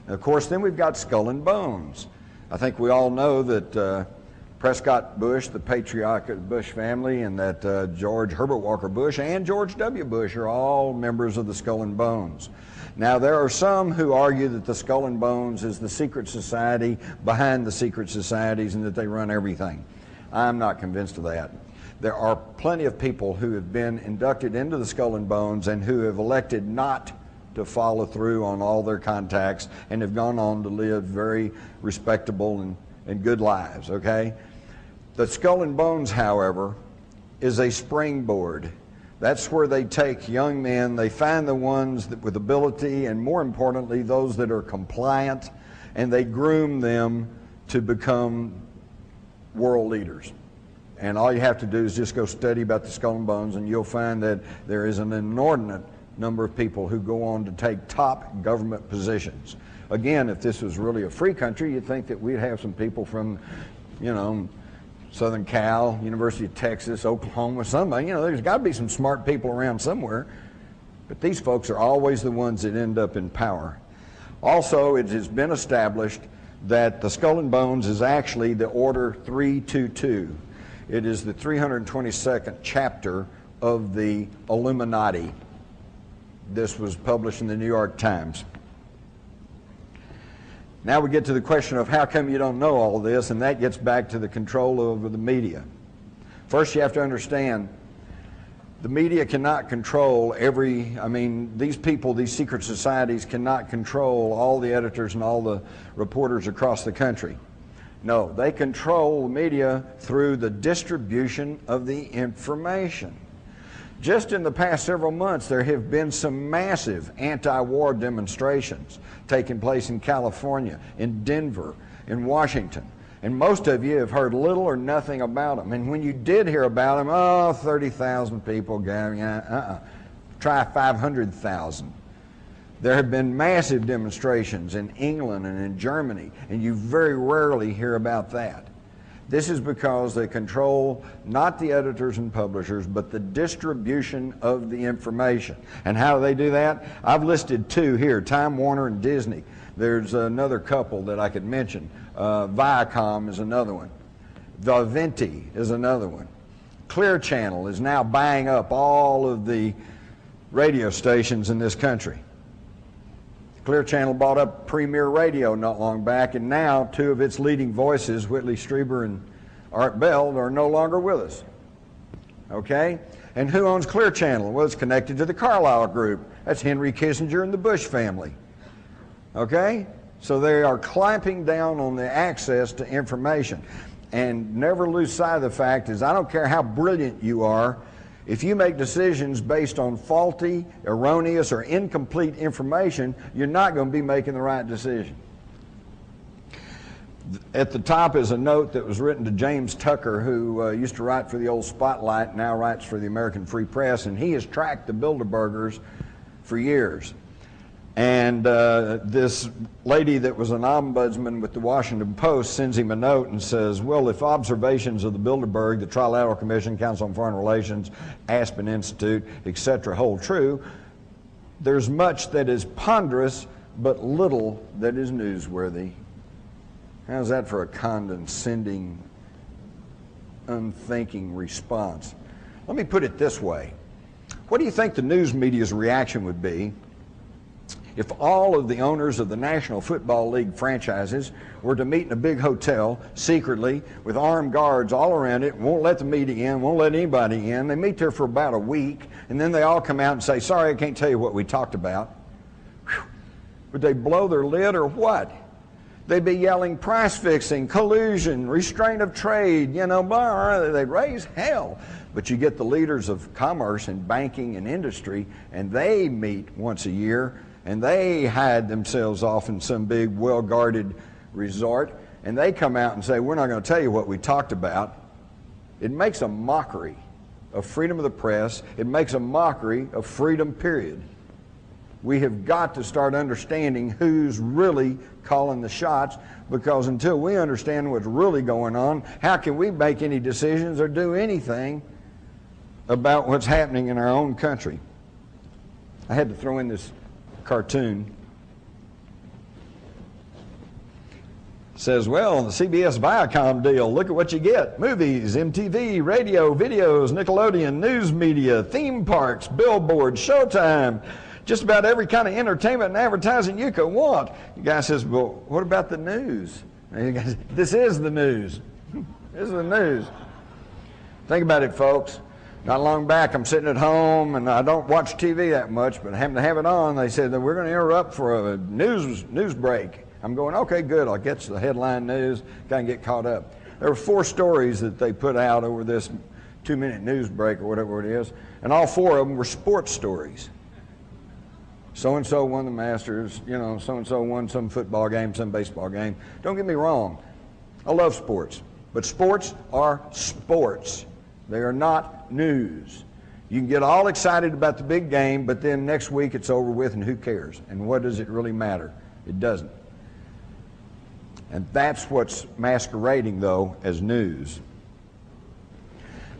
And of course, then we've got Skull and Bones. I think we all know that Prescott Bush, the patriarch of the Bush family, and that George Herbert Walker Bush and George W. Bush are all members of the Skull and Bones. Now, there are some who argue that the Skull and Bones is the secret society behind the secret societies and that they run everything. I'm not convinced of that. There are plenty of people who have been inducted into the Skull and Bones and who have elected not to follow through on all their contacts and have gone on to live very respectable and good lives, okay? The Skull and Bones, however, is a springboard. That's where they take young men, they find the ones that with ability, and more importantly, those that are compliant, and they groom them to become world leaders. And all you have to do is just go study about the Skull and Bones, and you'll find that there is an inordinate number of people who go on to take top government positions. Again, if this was really a free country, you'd think that we'd have some people from, you know, Southern Cal, University of Texas, Oklahoma, somebody. You know, there's got to be some smart people around somewhere. But these folks are always the ones that end up in power. Also, it has been established that the Skull and Bones is actually the Order 322. It is the 322nd chapter of the Illuminati. This was published in the New York Times. Now we get to the question of how come you don't know all this, and that gets back to the control over the media. First, you have to understand the media cannot control these people, these secret societies cannot control all the editors and all the reporters across the country. No, they control the media through the distribution of the information. Just in the past several months, there have been some massive anti-war demonstrations taking place in California, in Denver, in Washington. And most of you have heard little or nothing about them. And when you did hear about them, 30,000 people gathering. Try 500,000. There have been massive demonstrations in England and in Germany, and you very rarely hear about that. This is because they control not the editors and publishers, but the distribution of the information. And how do they do that? I've listed two here, Time Warner and Disney. There's another couple that I could mention. Viacom is another one. Viventi is another one. Clear Channel is now buying up all of the radio stations in this country. Clear Channel bought up Premier Radio not long back, and now two of its leading voices, Whitley Strieber and Art Bell, are no longer with us. Okay? And who owns Clear Channel? Well, it's connected to the Carlyle Group. That's Henry Kissinger and the Bush family. Okay? So they are clamping down on the access to information. And never lose sight of the fact is, I don't care how brilliant you are, if you make decisions based on faulty, erroneous, or incomplete information, you're not going to be making the right decision. At the top is a note that was written to James Tucker, who used to write for the old Spotlight, now writes for the American Free Press, and he has tracked the Bilderbergers for years. And this lady that was an ombudsman with the Washington Post sends him a note and says, well, if observations of the Bilderberg, the Trilateral Commission, Council on Foreign Relations, Aspen Institute, etc. hold true, there's much that is ponderous, but little that is newsworthy. How's that for a condescending, unthinking response? Let me put it this way. What do you think the news media's reaction would be if all of the owners of the National Football League franchises were to meet in a big hotel secretly with armed guards all around it, won't let the media in, won't let anybody in? They meet there for about a week, and then they all come out and say, sorry, I can't tell you what we talked about. Whew. Would they blow their lid or what? They'd be yelling price fixing, collusion, restraint of trade, you know, blah, they'd raise hell. But you get the leaders of commerce and banking and industry, and they meet once a year, and they hide themselves off in some big, well-guarded resort, and they come out and say, we're not going to tell you what we talked about. It makes a mockery of freedom of the press. It makes a mockery of freedom, period. We have got to start understanding who's really calling the shots, because until we understand what's really going on, how can we make any decisions or do anything about what's happening in our own country? I had to throw in this cartoon. Says, well, the CBS Viacom deal, look at what you get. Movies, MTV, radio, videos, Nickelodeon, news media, theme parks, billboards, Showtime, just about every kind of entertainment and advertising you could want. The guy says, well, what about the news? And the guy says, this is the news. This is the news. Think about it, folks. Not long back, I'm sitting at home, and I don't watch TV that much, but I happen to have it on. They said that we're going to interrupt for a news break. I'm going, okay, good. I'll get to the headline news, kind of get caught up. There were 4 stories that they put out over this 2-minute news break or whatever it is, and all 4 of them were sports stories. So-and-so won the Masters, you know, so-and-so won some football game, some baseball game. Don't get me wrong. I love sports, but sports are sports. They are not news. You can get all excited about the big game, but then next week it's over with, and who cares? And what does it really matter? It doesn't. And that's what's masquerading, though, as news.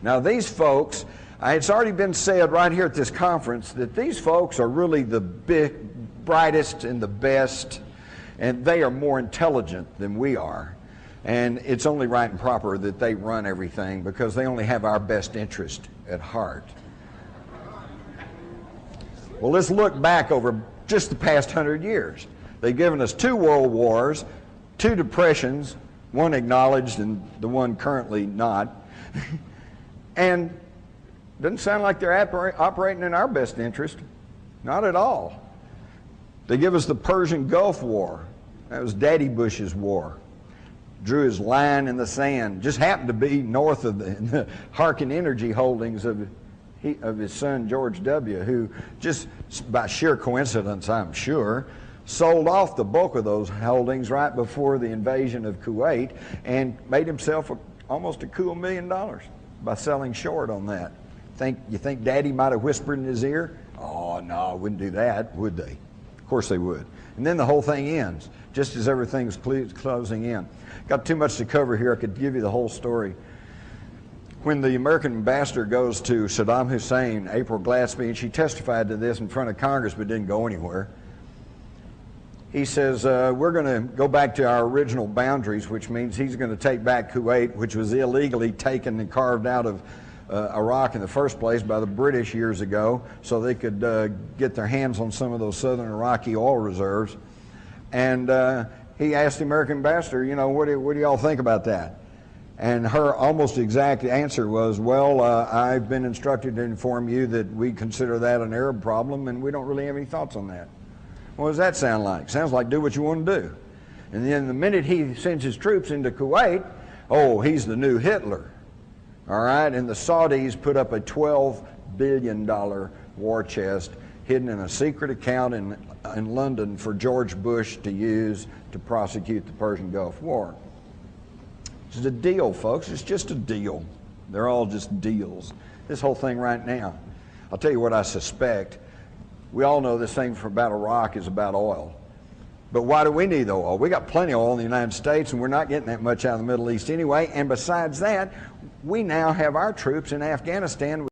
Now, these folks, it's already been said right here at this conference that these folks are really the brightest and the best, and they are more intelligent than we are. And it's only right and proper that they run everything because they only have our best interest at heart. Well, let's look back over just the past 100 years. They've given us 2 world wars, 2 depressions, one acknowledged and the one currently not. And it doesn't sound like they're operating in our best interest. Not at all. They give us the Persian Gulf War. That was Daddy Bush's war. Drew his line in the sand. Just happened to be north of the Harkin Energy holdings of his son George W., who just by sheer coincidence, I'm sure, sold off the bulk of those holdings right before the invasion of Kuwait and made himself almost a cool $1 million by selling short on that. You think Daddy might have whispered in his ear? Oh, no, wouldn't do that, would they? Of course they would. And then the whole thing ends, just as everything's closing in. Got too much to cover here. I could give you the whole story. When the American ambassador goes to Saddam Hussein, April Glaspie, and she testified to this in front of Congress but didn't go anywhere, he says, we're going to go back to our original boundaries, which means he's going to take back Kuwait, which was illegally taken and carved out of Iraq in the first place by the British years ago so they could get their hands on some of those southern Iraqi oil reserves. And he asked the American ambassador, you know, what do y'all think about that? And her almost exact answer was, well, I've been instructed to inform you that we consider that an Arab problem and we don't really have any thoughts on that. What does that sound like? Sounds like do what you want to do. And then the minute he sends his troops into Kuwait, oh, he's the new Hitler. All right, and the Saudis put up a $12 billion war chest hidden in a secret account in London for George Bush to use to prosecute the Persian Gulf War. It's a deal, folks. It's just a deal. They're all just deals. This whole thing right now, I'll tell you what I suspect. We all know this thing about Iraq is about oil. But why do we need the oil? We got plenty of oil in the United States, and we're not getting that much out of the Middle East anyway. And besides that, we now have our troops in Afghanistan.